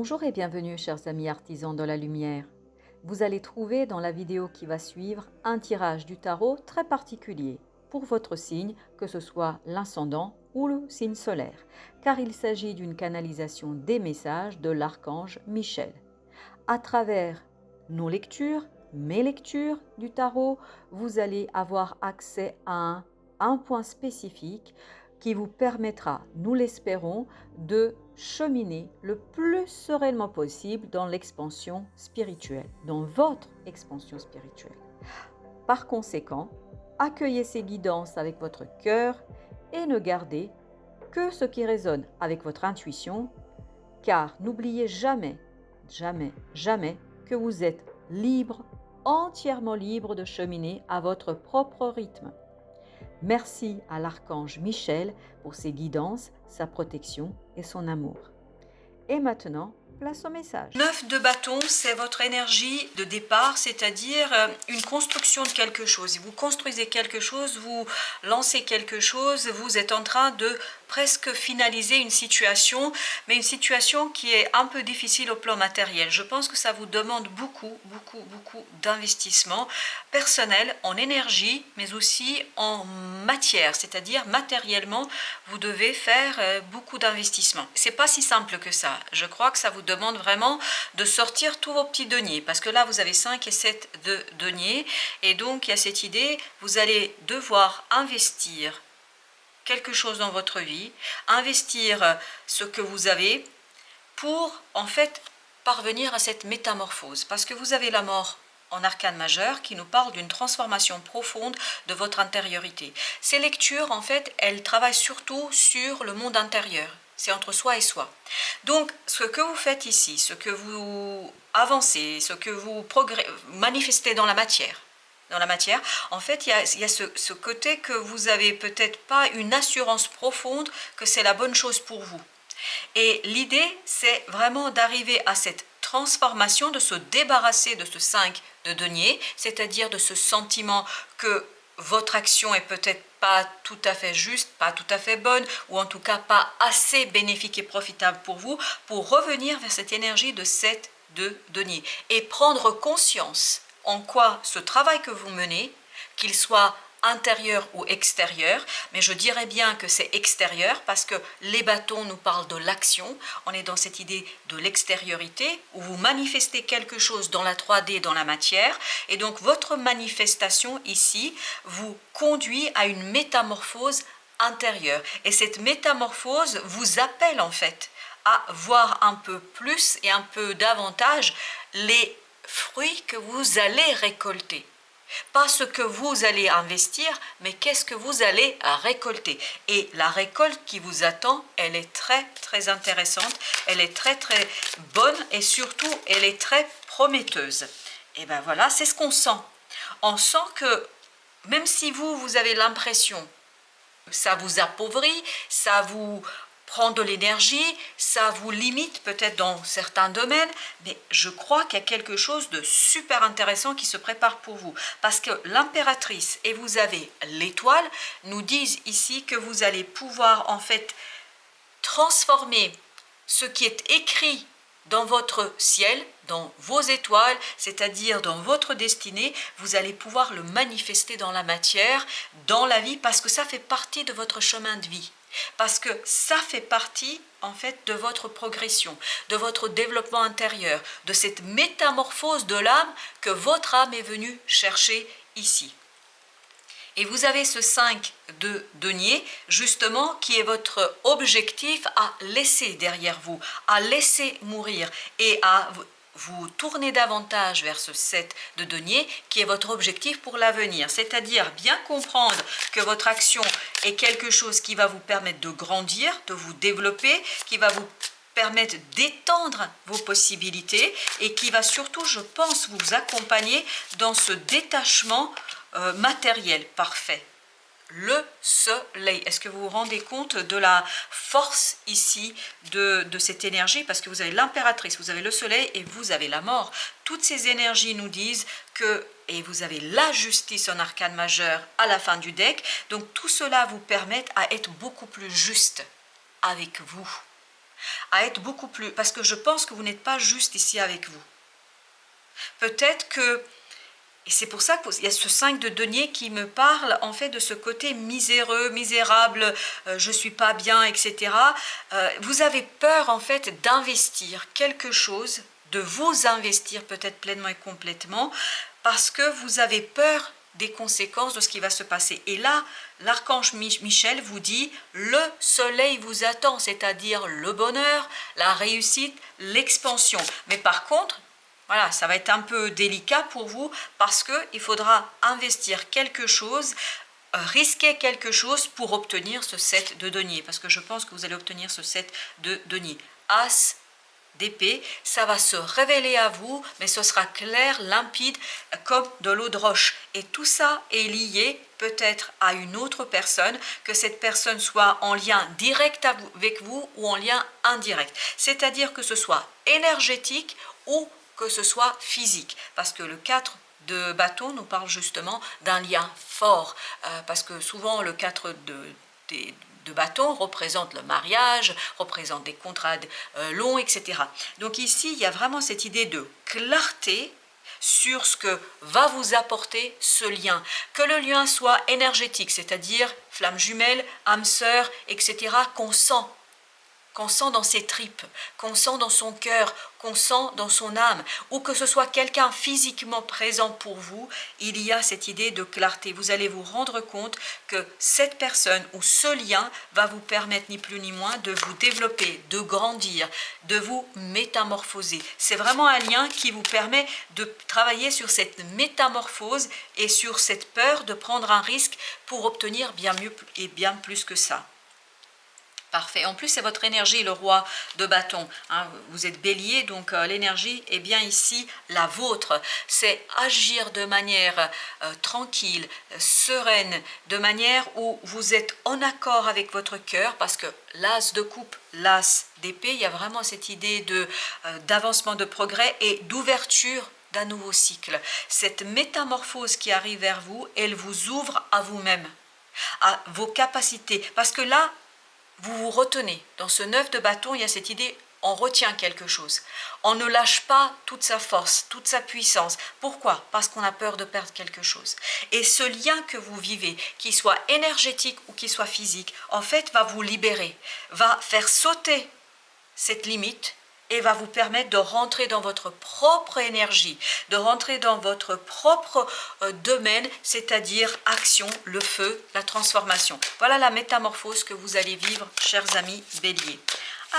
Bonjour et bienvenue chers amis artisans de la lumière. Vous allez trouver dans la vidéo qui va suivre un tirage du tarot très particulier pour votre signe, que ce soit l'ascendant ou le signe solaire, car il s'agit d'une canalisation des messages de l'archange Michel. À travers nos lectures, mes lectures du tarot, vous allez avoir accès à un point spécifique qui vous permettra, nous l'espérons, de cheminer le plus sereinement possible dans l'expansion spirituelle, dans votre expansion spirituelle. Par conséquent, accueillez ces guidances avec votre cœur et ne gardez que ce qui résonne avec votre intuition, car n'oubliez jamais, jamais, jamais que vous êtes libre, entièrement libre de cheminer à votre propre rythme. Merci à l'archange Michel pour ses guidances, sa protection et son amour. Et maintenant, place au message. 9 de bâton, c'est votre énergie de départ, c'est-à-dire une construction de quelque chose. Vous construisez quelque chose, vous lancez quelque chose, vous êtes en train de presque finaliser une situation, mais une situation qui est un peu difficile au plan matériel. Je pense que ça vous demande beaucoup d'investissement personnel en énergie, mais aussi en matière, c'est-à-dire matériellement, vous devez faire beaucoup d'investissements. C'est pas si simple que ça. Je crois que ça vous demande vraiment de sortir tous vos petits deniers, parce que là, vous avez 5 et 7 de deniers, et donc il y a cette idée, vous allez devoir investir quelque chose dans votre vie, investir ce que vous avez pour en fait parvenir à cette métamorphose, parce que vous avez la mort en arcane majeur qui nous parle d'une transformation profonde de votre intériorité. Ces lectures, en fait, elles travaillent surtout sur le monde intérieur. C'est entre soi et soi. Donc, ce que vous faites ici, ce que vous avancez, ce que vous manifestez dans la matière, en fait, il y a ce côté que vous avez peut-être pas une assurance profonde que c'est la bonne chose pour vous. Et l'idée, c'est vraiment d'arriver à cette transformation, de se débarrasser de ce 5 de denier, c'est-à-dire de ce sentiment que votre action est peut-être pas tout à fait juste, pas tout à fait bonne, ou en tout cas pas assez bénéfique et profitable pour vous, pour revenir vers cette énergie de 7 de denier et prendre conscience en quoi ce travail que vous menez, qu'il soit intérieur ou extérieur, mais je dirais bien que c'est extérieur parce que les bâtons nous parlent de l'action, on est dans cette idée de l'extériorité où vous manifestez quelque chose dans la 3D, dans la matière, et donc votre manifestation ici vous conduit à une métamorphose intérieure, et cette métamorphose vous appelle en fait à voir un peu plus et un peu davantage les fruits que vous allez récolter. Pas ce que vous allez investir, mais qu'est-ce que vous allez récolter. Et la récolte qui vous attend, elle est très intéressante, elle est très bonne et surtout, elle est très prometteuse. Et bien voilà, c'est ce qu'on sent. On sent que même si vous avez l'impression que ça vous appauvrit, ça vous prend de l'énergie, ça vous limite peut-être dans certains domaines, mais je crois qu'il y a quelque chose de super intéressant qui se prépare pour vous. Parce que l'impératrice et vous avez l'étoile nous disent ici que vous allez pouvoir en fait transformer ce qui est écrit dans votre ciel, dans vos étoiles, c'est-à-dire dans votre destinée, vous allez pouvoir le manifester dans la matière, dans la vie, parce que ça fait partie de votre chemin de vie. Parce que ça fait partie en fait de votre progression, de votre développement intérieur, de cette métamorphose de l'âme que votre âme est venue chercher ici. Et vous avez ce 5 de denier, justement, qui est votre objectif à laisser derrière vous, à laisser mourir et à vous tourner davantage vers ce 7 de denier qui est votre objectif pour l'avenir. C'est-à-dire bien comprendre que votre action est quelque chose qui va vous permettre de grandir, de vous développer, qui va vous permettre d'étendre vos possibilités et qui va surtout, je pense, vous accompagner dans ce détachement matériel parfait. Le soleil. Est-ce que vous vous rendez compte de la force ici de cette énergie? Parce que vous avez l'impératrice, vous avez le soleil et vous avez la mort. Toutes ces énergies nous disent que, et vous avez la justice en arcane majeur à la fin du deck, donc tout cela vous permet à être beaucoup plus juste avec vous. à être beaucoup plus... Parce que je pense que vous n'êtes pas juste ici avec vous. Peut-être que... Et c'est pour ça qu'il y a ce 5 de denier qui me parle en fait de ce côté miséreux, misérable, je ne suis pas bien, etc. Vous avez peur en fait d'investir quelque chose, de vous investir peut-être pleinement et complètement, parce que vous avez peur des conséquences de ce qui va se passer. Et là, l'archange Michel vous dit, le soleil vous attend, c'est-à-dire le bonheur, la réussite, l'expansion. Mais par contre, voilà, ça va être un peu délicat pour vous parce qu'il faudra investir quelque chose, risquer quelque chose pour obtenir ce 7 de denier. Parce que je pense que vous allez obtenir ce 7 de denier. As d'épée, ça va se révéler à vous, mais ce sera clair, limpide, comme de l'eau de roche. Et tout ça est lié peut-être à une autre personne, que cette personne soit en lien direct avec vous ou en lien indirect. C'est-à-dire que ce soit énergétique ou que ce soit physique, parce que le 4 de bâton nous parle justement d'un lien fort, parce que souvent le 4 de bâton représente le mariage, représente des contrats longs, etc. Donc ici, il y a vraiment cette idée de clarté sur ce que va vous apporter ce lien. Que le lien soit énergétique, c'est-à-dire flamme jumelle, âme sœur, etc., qu'on sent dans ses tripes, qu'on sent dans son cœur, qu'on sent dans son âme, ou que ce soit quelqu'un physiquement présent pour vous, il y a cette idée de clarté. Vous allez vous rendre compte que cette personne ou ce lien va vous permettre ni plus ni moins de vous développer, de grandir, de vous métamorphoser. C'est vraiment un lien qui vous permet de travailler sur cette métamorphose et sur cette peur de prendre un risque pour obtenir bien mieux et bien plus que ça. Parfait. En plus, c'est votre énergie, le roi de bâton. Hein, vous êtes bélier, donc l'énergie est bien ici la vôtre. C'est agir de manière tranquille, sereine, de manière où vous êtes en accord avec votre cœur, parce que l'as de coupe, l'as d'épée, il y a vraiment cette idée d'avancement, de progrès et d'ouverture d'un nouveau cycle. Cette métamorphose qui arrive vers vous, elle vous ouvre à vous-même, à vos capacités. Parce que là, vous vous retenez. Dans ce 9 de bâton, il y a cette idée, on retient quelque chose. On ne lâche pas toute sa force, toute sa puissance. Pourquoi? Parce qu'on a peur de perdre quelque chose. Et ce lien que vous vivez, qu'il soit énergétique ou qu'il soit physique, en fait, va vous libérer, va faire sauter cette limite et va vous permettre de rentrer dans votre propre énergie, de rentrer dans votre propre domaine, c'est-à-dire action, le feu, la transformation. Voilà la métamorphose que vous allez vivre, chers amis béliers.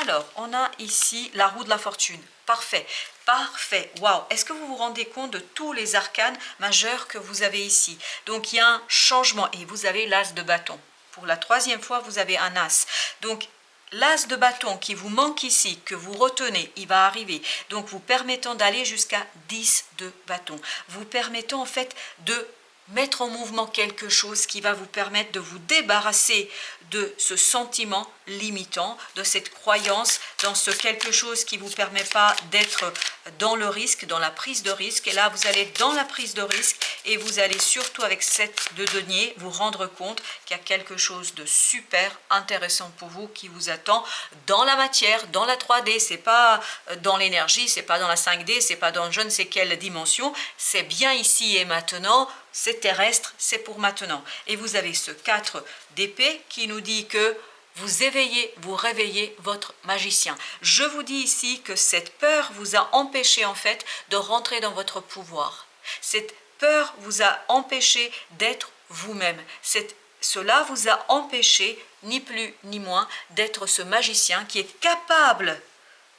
Alors, on a ici la roue de la fortune. Parfait, parfait. Waouh! Est-ce que vous vous rendez compte de tous les arcanes majeurs que vous avez ici? Donc, il y a un changement et vous avez l'as de bâton. Pour la 3e fois, vous avez un as. Donc, l'as de bâton qui vous manque ici, que vous retenez, il va arriver. Donc, vous permettant d'aller jusqu'à 10 de bâton. Vous permettant en fait de mettre en mouvement quelque chose qui va vous permettre de vous débarrasser de ce sentiment limitant, de cette croyance dans ce quelque chose qui ne vous permet pas d'être dans le risque, dans la prise de risque. Et là, vous allez dans la prise de risque et vous allez surtout avec 7 de denier vous rendre compte qu'il y a quelque chose de super intéressant pour vous qui vous attend dans la matière, dans la 3D. C'est pas dans l'énergie, c'est pas dans la 5D, c'est pas dans je ne sais quelle dimension, c'est bien ici et maintenant. C'est terrestre, c'est pour maintenant. Et vous avez ce 4 d'épée qui nous dit que vous éveillez, vous réveillez votre magicien. Je vous dis ici que cette peur vous a empêché en fait de rentrer dans votre pouvoir. Cette peur vous a empêché d'être vous-même. Cela vous a empêché, ni plus ni moins, d'être ce magicien qui est capable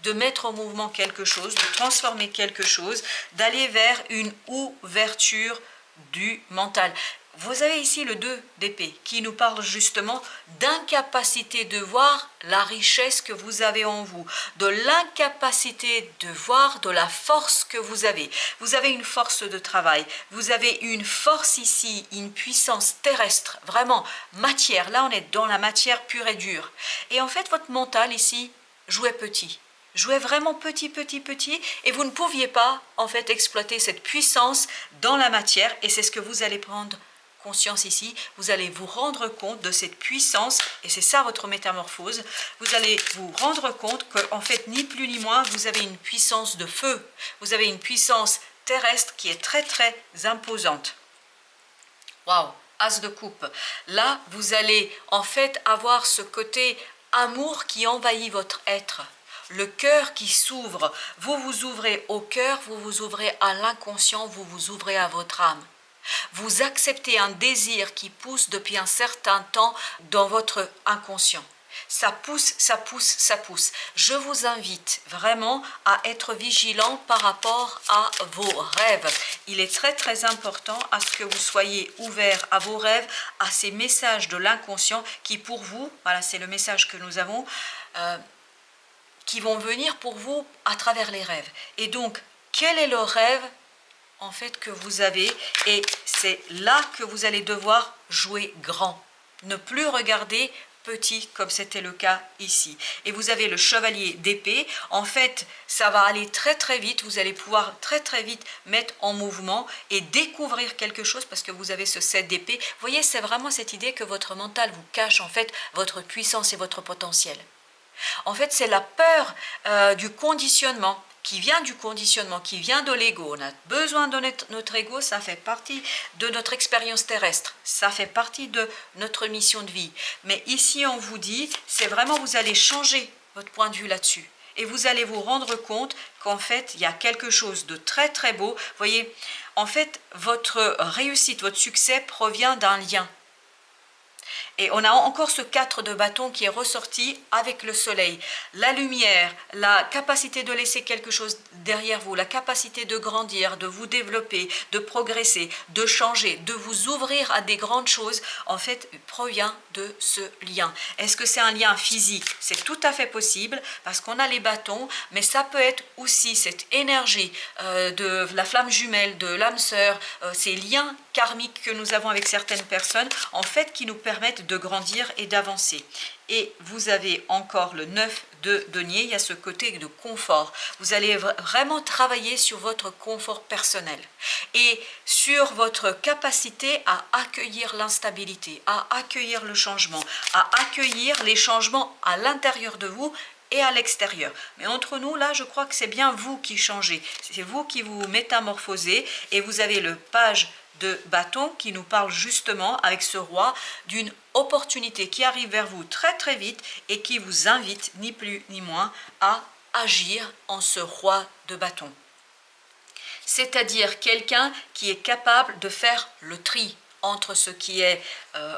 de mettre en mouvement quelque chose, de transformer quelque chose, d'aller vers une ouverture du mental. Vous avez ici le 2 d'épée qui nous parle justement d'incapacité de voir la richesse que vous avez en vous, de l'incapacité de voir de la force que vous avez. Vous avez une force de travail, vous avez une force ici, une puissance terrestre, vraiment matière. Là, on est dans la matière pure et dure. Et en fait, votre mental ici jouait petit. Jouait vraiment petit, et vous ne pouviez pas en fait exploiter cette puissance dans la matière, et c'est ce que vous allez prendre conscience ici, vous allez vous rendre compte de cette puissance, et c'est ça votre métamorphose. Vous allez vous rendre compte qu'en fait, ni plus ni moins, vous avez une puissance de feu, vous avez une puissance terrestre qui est très très imposante. Waouh, As de coupe. Là, vous allez en fait avoir ce côté amour qui envahit votre être. Le cœur qui s'ouvre. Vous vous ouvrez au cœur, vous vous ouvrez à l'inconscient, vous vous ouvrez à votre âme. Vous acceptez un désir qui pousse depuis un certain temps dans votre inconscient. Ça pousse, ça pousse, ça pousse. Je vous invite vraiment à être vigilant par rapport à vos rêves. Il est très très important à ce que vous soyez ouverts à vos rêves, à ces messages de l'inconscient qui pour vous, voilà c'est le message que nous avons, qui vont venir pour vous à travers les rêves. Et donc, quel est le rêve en fait que vous avez? Et c'est là que vous allez devoir jouer grand. Ne plus regarder petit comme c'était le cas ici. Et vous avez le chevalier d'épée. En fait, ça va aller très très vite. Vous allez pouvoir très très vite mettre en mouvement et découvrir quelque chose parce que vous avez ce 7 d'épée. Vous voyez, c'est vraiment cette idée que votre mental vous cache en fait votre puissance et votre potentiel. En fait, c'est la peur du conditionnement qui vient du conditionnement, qui vient de l'ego. On a besoin de notre ego, ça fait partie de notre expérience terrestre, ça fait partie de notre mission de vie. Mais ici, on vous dit, c'est vraiment, vous allez changer votre point de vue là-dessus. Et vous allez vous rendre compte qu'en fait, il y a quelque chose de très très beau. Vous voyez, en fait, votre réussite, votre succès provient d'un lien. Et on a encore ce 4 de bâton qui est ressorti avec le soleil. La lumière, la capacité de laisser quelque chose derrière vous, la capacité de grandir, de vous développer, de progresser, de changer, de vous ouvrir à des grandes choses, en fait, provient de ce lien. Est-ce que c'est un lien physique? C'est tout à fait possible parce qu'on a les bâtons, mais ça peut être aussi cette énergie de la flamme jumelle, de l'âme sœur, ces liens karmiques que nous avons avec certaines personnes, en fait, qui nous permettent de grandir et d'avancer. Et vous avez encore le 9 de denier, il y a ce côté de confort. Vous allez vraiment travailler sur votre confort personnel et sur votre capacité à accueillir l'instabilité, à accueillir le changement, à accueillir les changements à l'intérieur de vous et à l'extérieur. Mais entre nous, là, je crois que c'est bien vous qui changez. C'est vous qui vous métamorphosez et vous avez le page de bâton qui nous parle justement avec ce roi d'une opportunité qui arrive vers vous très très vite et qui vous invite ni plus ni moins à agir en ce roi de bâton. C'est-à-dire quelqu'un qui est capable de faire le tri entre ce qui est,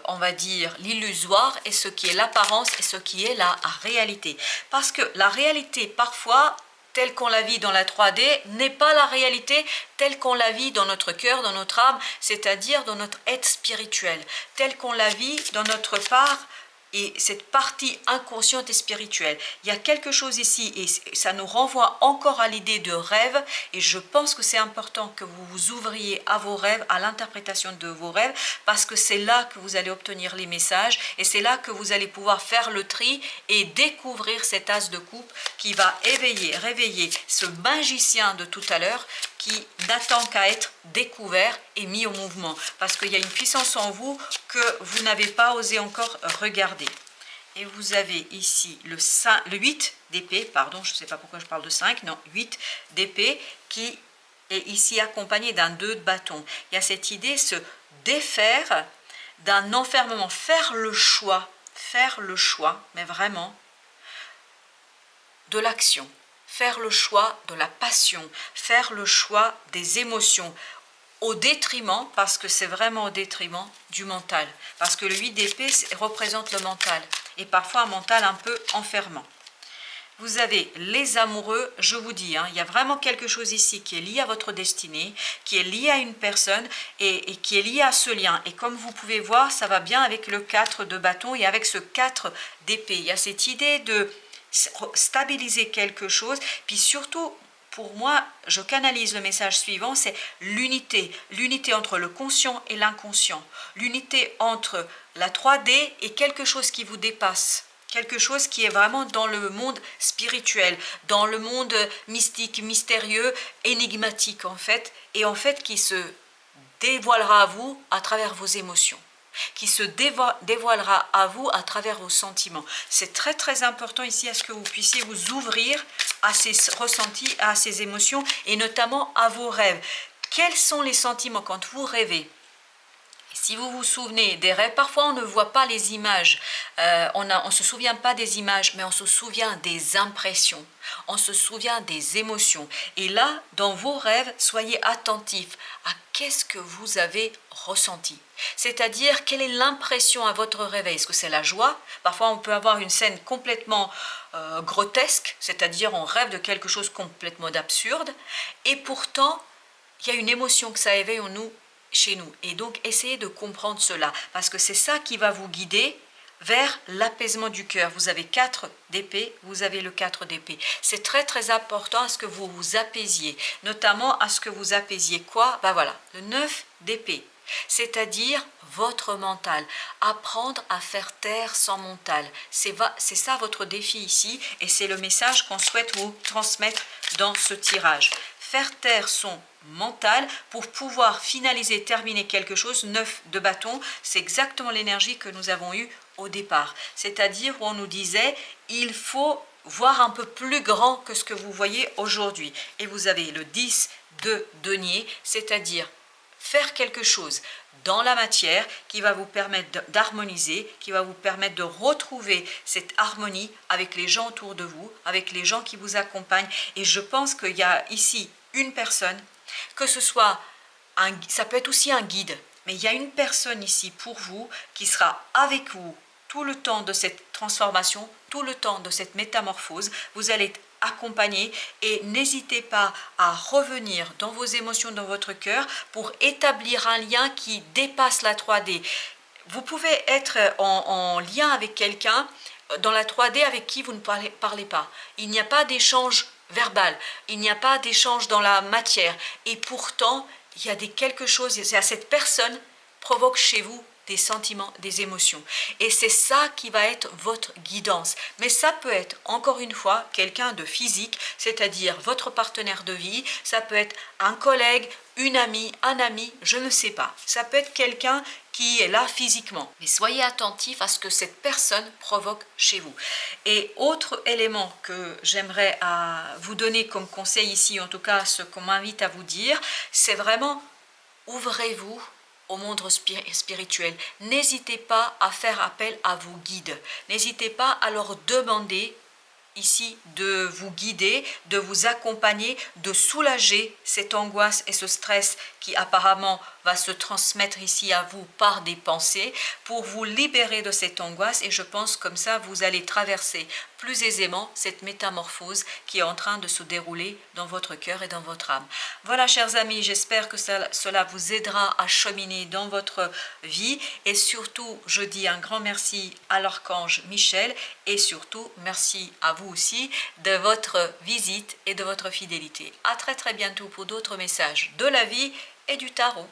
on va dire, l'illusoire et ce qui est l'apparence et ce qui est la réalité. Parce que la réalité, parfois, telle qu'on la vit dans la 3D, n'est pas la réalité telle qu'on la vit dans notre cœur, dans notre âme, c'est-à-dire dans notre être spirituel, telle qu'on la vit dans notre part et cette partie inconsciente et spirituelle. Il y a quelque chose ici et ça nous renvoie encore à l'idée de rêve et je pense que c'est important que vous vous ouvriez à vos rêves, à l'interprétation de vos rêves parce que c'est là que vous allez obtenir les messages et c'est là que vous allez pouvoir faire le tri et découvrir cet as de coupe qui va réveiller ce magicien de tout à l'heure qui n'attend qu'à être découvert et mis au mouvement. Parce qu'il y a une puissance en vous que vous n'avez pas osé encore regarder. Et vous avez ici le 8 d'épée, pardon, je ne sais pas pourquoi je parle de 5, non, 8 d'épée qui est ici accompagné d'un 2 de bâton. Il y a cette idée, se défaire d'un enfermement, faire le choix, mais vraiment, de l'action. Faire le choix de la passion, faire le choix des émotions, au détriment, parce que c'est vraiment au détriment du mental. Parce que le 8 d'épée représente le mental, et parfois un mental un peu enfermant. Vous avez les amoureux, je vous dis, il y a vraiment quelque chose ici qui est lié à votre destinée, qui est lié à une personne et qui est lié à ce lien. Et comme vous pouvez voir, ça va bien avec le 4 de bâton et avec ce 4 d'épée. Il y a cette idée de stabiliser quelque chose, puis surtout pour moi je canalise le message suivant, c'est l'unité entre le conscient et l'inconscient, l'unité entre la 3D et quelque chose qui vous dépasse, quelque chose qui est vraiment dans le monde spirituel, dans le monde mystique, mystérieux, énigmatique en fait, et en fait qui se dévoilera à vous à travers vos émotions, qui se dévoilera à vous à travers vos sentiments. C'est très très important ici à ce que vous puissiez vous ouvrir à ces ressentis, à ces émotions et notamment à vos rêves. Quels sont les sentiments quand vous rêvez? Si vous vous souvenez des rêves, parfois on ne voit pas les images, on ne se souvient pas des images, mais on se souvient des impressions, on se souvient des émotions. Et là, dans vos rêves, soyez attentifs à qu'est-ce que vous avez ressenti. C'est-à-dire, quelle est l'impression à votre réveil? Est-ce que c'est la joie? Parfois, on peut avoir une scène complètement grotesque, c'est-à-dire on rêve de quelque chose complètement d'absurde, et pourtant, il y a une émotion que ça éveille en nous, chez nous. Et donc, essayez de comprendre cela, parce que c'est ça qui va vous guider vers l'apaisement du cœur. Vous avez 4 d'épée, vous avez le 4 d'épée. C'est très très important à ce que vous vous apaisiez, notamment à ce que vous apaisiez quoi? Ben voilà, le 9 d'épée, c'est-à-dire votre mental. Apprendre à faire taire son mental. C'est ça votre défi ici, et c'est le message qu'on souhaite vous transmettre dans ce tirage. Faire taire son mental pour pouvoir finaliser, terminer quelque chose. 9 de bâton, c'est exactement l'énergie que nous avons eue au départ. C'est-à-dire où on nous disait, il faut voir un peu plus grand que ce que vous voyez aujourd'hui. Et vous avez le 10 de denier, c'est-à-dire faire quelque chose dans la matière qui va vous permettre d'harmoniser, qui va vous permettre de retrouver cette harmonie avec les gens autour de vous, avec les gens qui vous accompagnent. Et je pense qu'il y a ici une personne, que ce soit, ça peut être aussi un guide, mais il y a une personne ici pour vous qui sera avec vous tout le temps de cette transformation, tout le temps de cette métamorphose. Vous allez être accompagné et n'hésitez pas à revenir dans vos émotions, dans votre cœur pour établir un lien qui dépasse la 3D. Vous pouvez être en lien avec quelqu'un dans la 3D avec qui vous ne parlez pas. Il n'y a pas d'échange verbal, il n'y a pas d'échange dans la matière. Et pourtant, il y a quelque chose, cette personne provoque chez vous des sentiments, des émotions. Et c'est ça qui va être votre guidance. Mais ça peut être, encore une fois, quelqu'un de physique, c'est-à-dire votre partenaire de vie, ça peut être un collègue, une amie, un ami, je ne sais pas. Ça peut être quelqu'un qui est là physiquement. Mais soyez attentifs à ce que cette personne provoque chez vous. Et autre élément que j'aimerais vous donner comme conseil ici, en tout cas ce qu'on m'invite à vous dire, c'est vraiment ouvrez-vous au monde spirituel. N'hésitez pas à faire appel à vos guides. N'hésitez pas à leur demander ici de vous guider, de vous accompagner, de soulager cette angoisse et ce stress qui apparemment va se transmettre ici à vous par des pensées pour vous libérer de cette angoisse. Et je pense comme ça vous allez traverser plus aisément cette métamorphose qui est en train de se dérouler dans votre cœur et dans votre âme. Voilà chers amis, j'espère que cela vous aidera à cheminer dans votre vie et surtout je dis un grand merci à l'archange Michel et surtout merci à vous aussi de votre visite et de votre fidélité. À très très bientôt pour d'autres messages de la vie et du tarot.